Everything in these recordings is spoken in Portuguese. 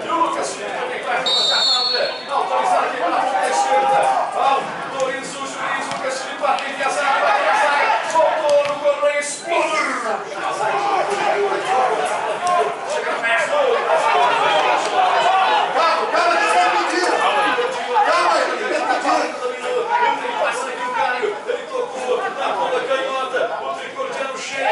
E o Lucas Felipe também vai colocar na André. Autorizado aqui pela ponta esquerda. Autoriza o juiz. Lucas Felipe bateu e a zaga, bateu a zaga. Soltou no Correia, explodiu. Chega perto. Calma, que você pediu. Calma aí, que você pediu. Ele passa aqui o Caio. Ele tocou na ponta canhota. O tricordiano chega.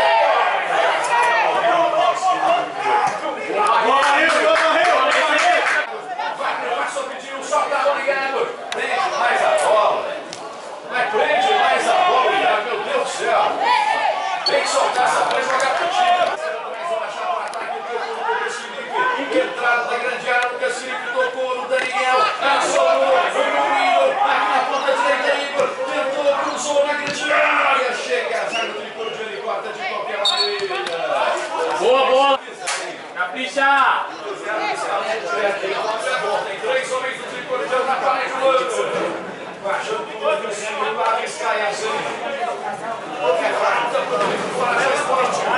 Solta a bola, Iago. Prende mais a bola. Prende mais a bola, Iago. Meu Deus do céu. Tem que soltar essa bola e jogar pro time. Mais uma chapa para ataque do Lucas Felipe. Entrada da grande área. Lucas Felipe tocou no Daniel. Soltou o Igor. Aqui na ponta direita, Igor. Tentou, cruzou na grande área. Chega a zaga do tricordiano e corta de qualquer maneira. Boa bola. Capricha. Tem três homens do tricordiano na parede do lance. Baixando tudo em cima para arriscar a zenha.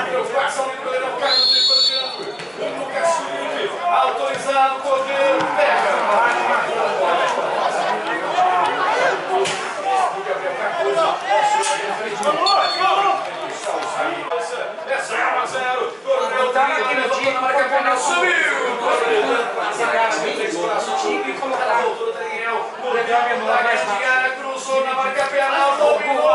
Preocupação do goleirão cai no tricordiano. O Lucas Felipe, autorizado, Cordeiro, pega. Essa é 1-0. Cordeiro tá aqui no time, marca a pena, subiu. Cruzou na marca penal, dominou.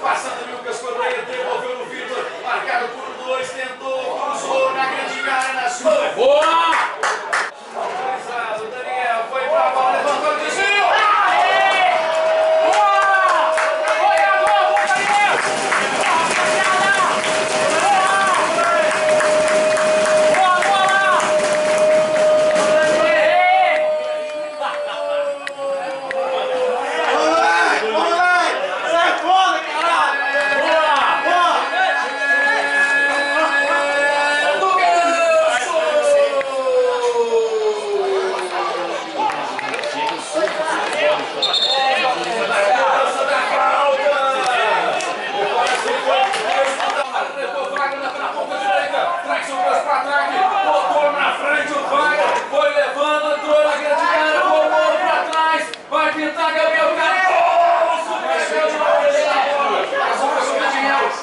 Passando o Lucas Correia, devolveu no Vitor, marcado por 2, tentou, cruzou na grande área, nas mãos. Boa! Autorizado, Daniel, foi pra bola, levantou o desvio.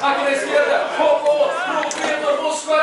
Aqui na esquerda, roubou pro Vitor, buscou